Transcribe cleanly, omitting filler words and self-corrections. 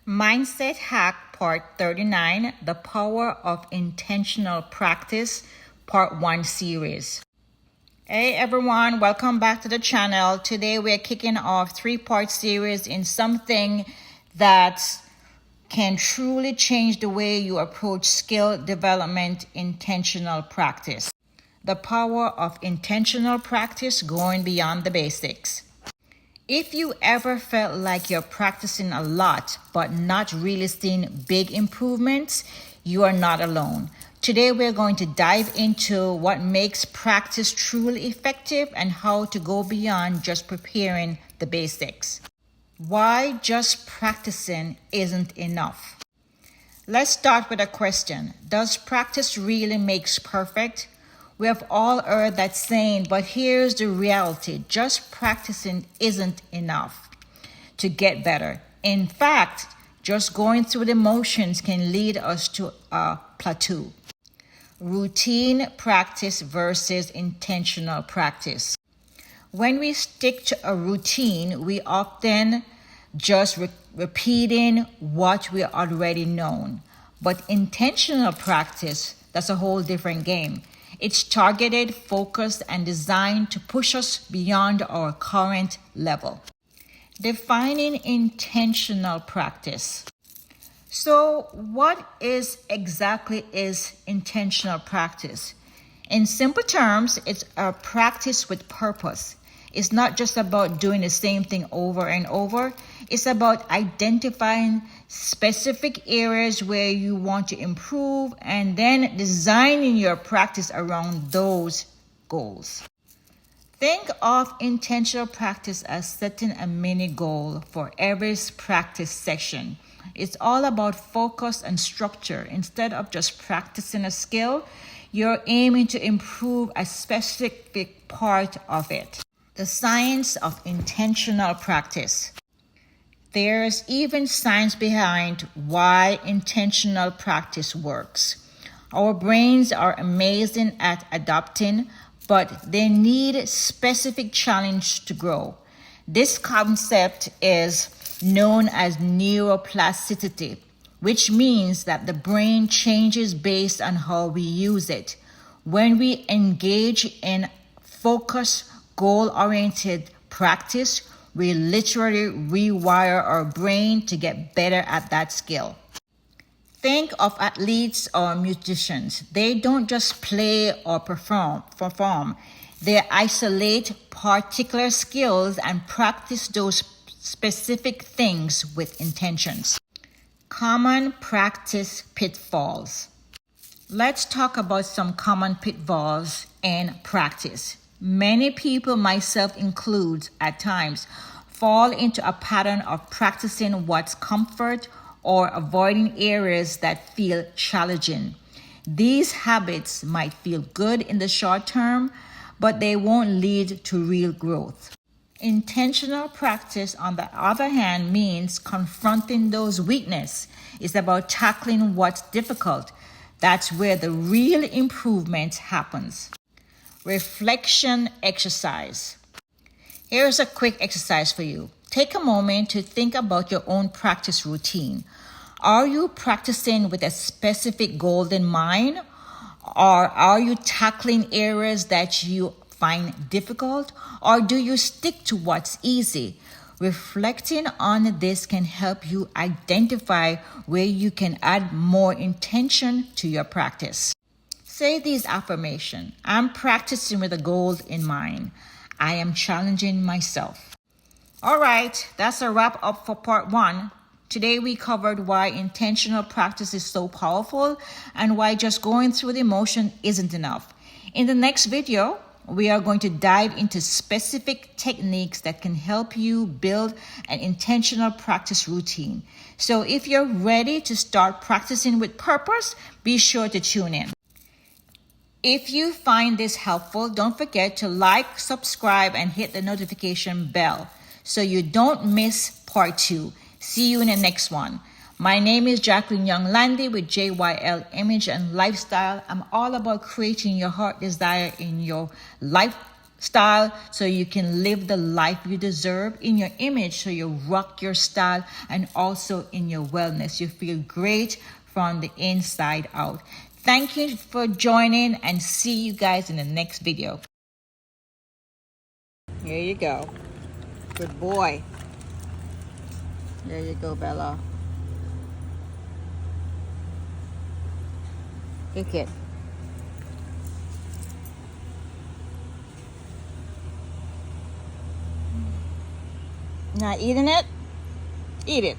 Mindset Hack Part 39, The Power of Intentional Practice, Part 1 series. Hey everyone, welcome back to the channel. Today we're kicking off 3-part series in something that can truly change the way you approach skill development, intentional practice. The power of intentional practice, going beyond the basics. If you ever felt like you're practicing a lot but not really seeing big improvements, you are not alone. Today we're going to dive into what makes practice truly effective and how to go beyond just preparing the basics. Why just practicing isn't enough. Let's start with a question. Does practice really make perfect? We have all heard that saying, but here's the reality. Just practicing isn't enough to get better. In fact, just going through the motions can lead us to a plateau. Routine practice versus intentional practice. When we stick to a routine, we often just repeating what we already know. But intentional practice, that's a whole different game. It's targeted, focused, and designed to push us beyond our current level. Defining intentional practice. So, what exactly is intentional practice? In simple terms, it's a practice with purpose. It's not just about doing the same thing over and over. It's about identifying specific areas where you want to improve and then designing your practice around those goals. Think of intentional practice as setting a mini goal for every practice session. It's all about focus and structure. Instead of just practicing a skill, you're aiming to improve a specific part of it. The science of intentional practice. There's even science behind why intentional practice works. Our brains are amazing at adapting, but they need specific challenge to grow. This concept is known as neuroplasticity, which means that the brain changes based on how we use it. When we engage in focus, goal-oriented practice, we literally rewire our brain to get better at that skill. Think of athletes or musicians. They don't just play or perform. They isolate particular skills and practice those specific things with intentions. Common practice pitfalls. Let's talk about some common pitfalls in practice. Many people, myself included, at times fall into a pattern of practicing what's comfort or avoiding areas that feel challenging. These habits might feel good in the short term, but they won't lead to real growth. Intentional practice, on the other hand, means confronting those weaknesses. It's about tackling what's difficult. That's where the real improvement happens. Reflection exercise. Here's a quick exercise for you. Take a moment to think about your own practice routine. Are you practicing with a specific goal in mind? Or are you tackling areas that you find difficult? Or do you stick to what's easy? Reflecting on this can help you identify where you can add more intention to your practice. Say these affirmations. I'm practicing with a goal in mind. I am challenging myself. All right, that's a wrap up for part 1. Today we covered why intentional practice is so powerful and why just going through the motion isn't enough. In the next video, we are going to dive into specific techniques that can help you build an intentional practice routine. So if you're ready to start practicing with purpose, be sure to tune in. If you find this helpful, don't forget to like, subscribe, and hit the notification bell so you don't miss part 2. See you in the next one. My name is Jacqueline Young Landy with JYL Image and Lifestyle. I'm all about creating your heart desire in your life style so you can live the life you deserve, in your image so you rock your style, and also in your wellness. You feel great from the inside out. Thank you for joining, and see you guys in the next video. Here you go. Good boy. There you go, Bella. Good kid. Not eating it? Eat it.